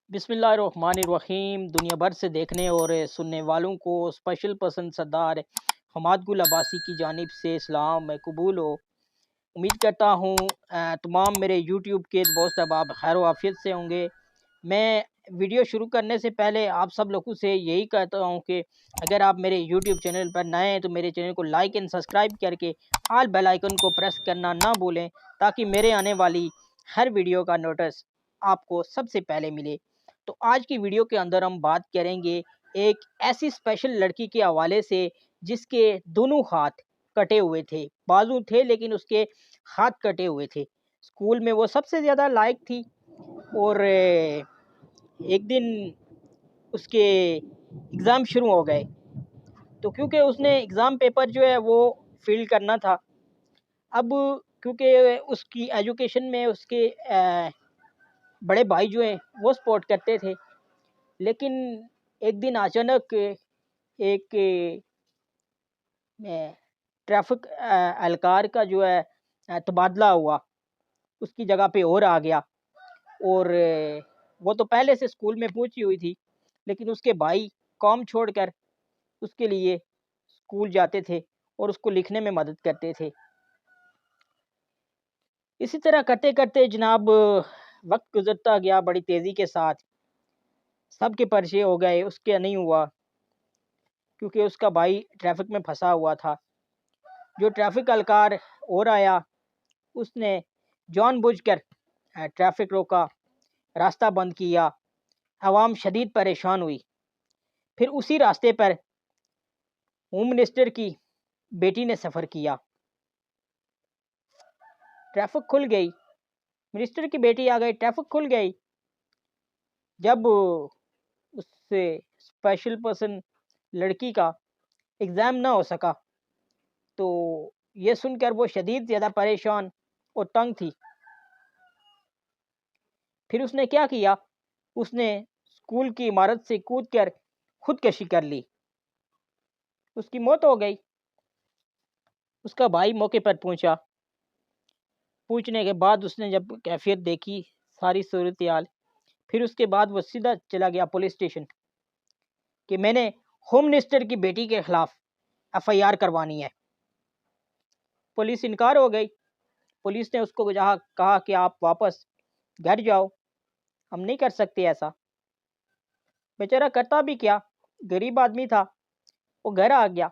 बिस्मिल्लाहिर्रहमानिर्रहीम। दुनिया भर से देखने और सुनने वालों को स्पेशल पर्सन सरदार हमाद गुल अब्बासी की जानिब से सलाम कबूल हो। उम्मीद करता हूँ तमाम मेरे यूट्यूब के दोस्त अहबाब खैर आफियत से होंगे। मैं वीडियो शुरू करने से पहले आप सब लोगों से यही कहता हूँ कि अगर आप मेरे यूट्यूब चैनल पर नए हैं तो मेरे चैनल को लाइक एंड सब्सक्राइब करके ऑल बेल आइकन को प्रेस करना ना भूलें, ताकि मेरे आने वाली हर वीडियो का नोटिस आपको सबसे पहले मिले। तो आज की वीडियो के अंदर हम बात करेंगे एक ऐसी स्पेशल लड़की के हवाले से जिसके दोनों हाथ कटे हुए थे, बाजू थे लेकिन उसके हाथ कटे हुए थे। स्कूल में वो सबसे ज़्यादा लायक थी और एक दिन उसके एग्ज़ाम शुरू हो गए, तो क्योंकि उसने एग्ज़ाम पेपर जो है वो फिल करना था। अब क्योंकि उसकी एजुकेशन में उसके बड़े भाई जो हैं वो सपोर्ट करते थे, लेकिन एक दिन अचानक एक ट्रैफिक एहलकार का जो है तबादला हुआ, उसकी जगह पे और आ गया। और वो तो पहले से स्कूल में पहुंची हुई थी, लेकिन उसके भाई काम छोड़कर उसके लिए स्कूल जाते थे और उसको लिखने में मदद करते थे। इसी तरह करते करते जनाब वक्त गुजरता गया बड़ी तेज़ी के साथ। सबके परिचय हो गए, उसके नहीं हुआ क्योंकि उसका भाई ट्रैफिक में फंसा हुआ था। जो ट्रैफिक एहलकार और आया, उसने जानबूझकर ट्रैफिक रोका, रास्ता बंद किया, आवाम शदीद परेशान हुई। फिर उसी रास्ते पर होम मिनिस्टर की बेटी ने सफ़र किया। ट्रैफिक खुल गई, मिनिस्टर की बेटी आ गई, ट्रैफिक खुल गई। जब उससे स्पेशल पर्सन लड़की का एग्ज़ाम ना हो सका, तो ये सुनकर वो शदीद ज़्यादा परेशान और तंग थी। फिर उसने क्या किया, उसने स्कूल की इमारत से कूदकर खुदकशी कर ली, उसकी मौत हो गई। उसका भाई मौके पर पहुंचा। पूछने के बाद उसने जब कैफियत देखी, सारी सूरत हाल, फिर उसके बाद वो सीधा चला गया पुलिस स्टेशन कि मैंने होम मिनिस्टर की बेटी के खिलाफ एफआईआर करवानी है। पुलिस इनकार हो गई। पुलिस ने उसको कहा कि आप वापस घर जाओ, हम नहीं कर सकते ऐसा। बेचारा करता भी क्या, गरीब आदमी था, वो घर आ गया।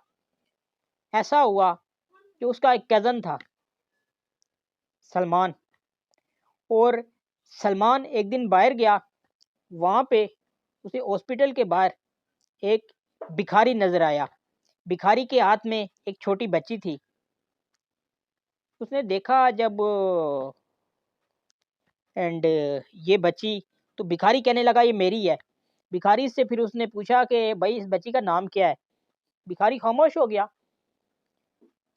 ऐसा हुआ कि उसका एक कज़न था सलमान, और सलमान एक दिन बाहर गया। वहाँ पे उसे हॉस्पिटल के बाहर एक भिखारी नजर आया। भिखारी के हाथ में एक छोटी बच्ची थी। उसने देखा जब एंड ये बच्ची, तो भिखारी कहने लगा ये मेरी है। भिखारी से फिर उसने पूछा कि भाई इस बच्ची का नाम क्या है। भिखारी खामोश हो गया।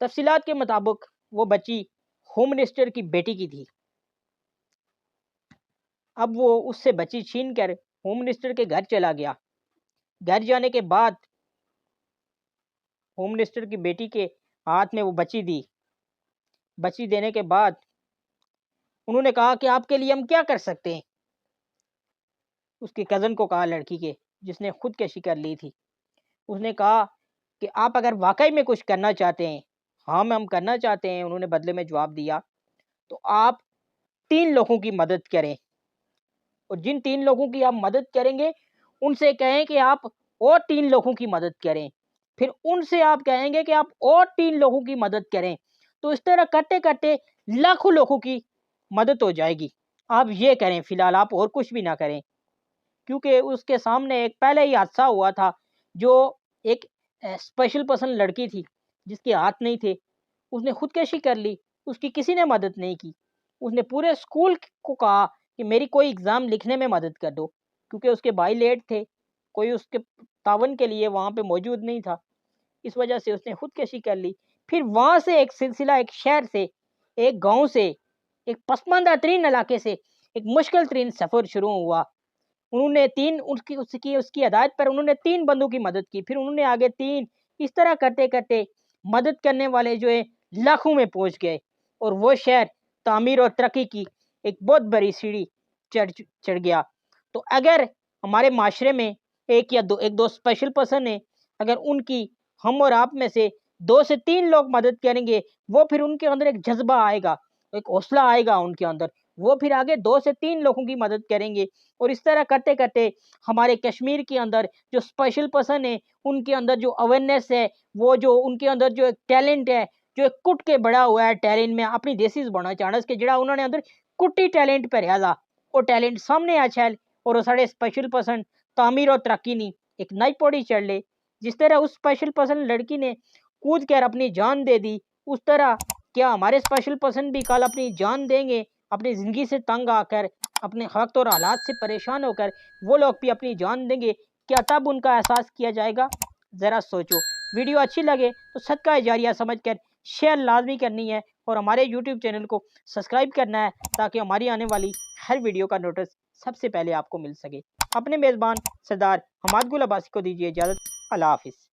तफसीलात के मुताबिक वो बच्ची होम मिनिस्टर की बेटी की थी। अब वो उससे बच्ची छीन कर होम मिनिस्टर के घर चला गया। घर जाने के बाद होम मिनिस्टर की बेटी के हाथ में वो बच्ची दी। बच्ची देने के बाद उन्होंने कहा कि आपके लिए हम क्या कर सकते हैं। उसके कज़न को कहा, लड़की के जिसने खुदकशी कर ली थी, उसने कहा कि आप अगर वाकई में कुछ करना चाहते हैं, हाँ हम करना चाहते हैं, उन्होंने बदले में जवाब दिया, तो आप 3 लोगों की मदद करें। और जिन 3 लोगों की आप मदद करेंगे, उनसे कहें कि आप और 3 लोगों की मदद करें। फिर उनसे आप कहेंगे कि आप और 3 लोगों की मदद करें। तो इस तरह करते-करते लाखों लोगों की मदद हो जाएगी। आप ये करें, फ़िलहाल आप और कुछ भी ना करें। क्योंकि उसके सामने एक पहले ही हादसा हुआ था, जो एक स्पेशल पर्सन लड़की थी, जिसके हाथ नहीं थे, उसने खुदकशी कर ली, उसकी किसी ने मदद नहीं की। उसने पूरे स्कूल को कहा कि मेरी कोई एग्ज़ाम लिखने में मदद कर दो, क्योंकि उसके भाई लेट थे, कोई उसके तावन के लिए वहाँ पे मौजूद नहीं था। इस वजह से उसने खुदकशी कर ली। फिर वहाँ से एक सिलसिला, एक शहर से, एक गाँव से, एक पसमानदा तरीन इलाके से एक मुश्किल तरीन सफ़र शुरू हुआ। उन्होंने 3 उसकी उसकी उसकी हिदायत पर उन्होंने 3 बंदों की मदद की, फिर उन्होंने आगे 3, इस तरह करते-करते मदद करने वाले जो है लाखों में पहुँच गए, और वो शहर तामीर और तरक्की की एक बहुत बड़ी सीढ़ी चढ़ गया। तो अगर हमारे माशरे में एक दो स्पेशल पर्सन है, अगर उनकी हम और आप में से 2 से 3 लोग मदद करेंगे, वो फिर उनके अंदर एक जज्बा आएगा, एक हौसला आएगा उनके अंदर, वो फिर आगे 2 से 3 लोगों की मदद करेंगे। और इस तरह करते करते हमारे कश्मीर के अंदर जो स्पेशल पर्सन है, उनके अंदर जो अवेयरनेस है, वो जो उनके अंदर जो एक टैलेंट है, जो एक कुट के बड़ा हुआ है टैलेंट में अपनी देसी बना चाणस के जड़ा उन्होंने अंदर कुट्टी टैलेंट पर था, वो टैलेंट सामने आ छैल और वो साढ़े स्पेशल पर्सन तामीर और तरक्की नहीं एक नई पौड़ी चढ़ ले। जिस तरह उस स्पेशल पर्सन लड़की ने कूद कर अपनी जान दे दी, उस तरह क्या हमारे स्पेशल पर्सन भी कल अपनी जान देंगे, अपनी ज़िंदगी से तंग आकर, अपने वक्त और हालात से परेशान होकर वो लोग भी अपनी जान देंगे? क्या तब उनका एहसास किया जाएगा? ज़रा सोचो। वीडियो अच्छी लगे तो सदका जारिया समझकर शेयर लाजमी करनी है और हमारे यूट्यूब चैनल को सब्सक्राइब करना है ताकि हमारी आने वाली हर वीडियो का नोटिस सबसे पहले आपको मिल सके। अपने मेज़बान सरदार हमाद गुल अब्बासी को दीजिए इजाज़त। अल्लाह हाफिज़।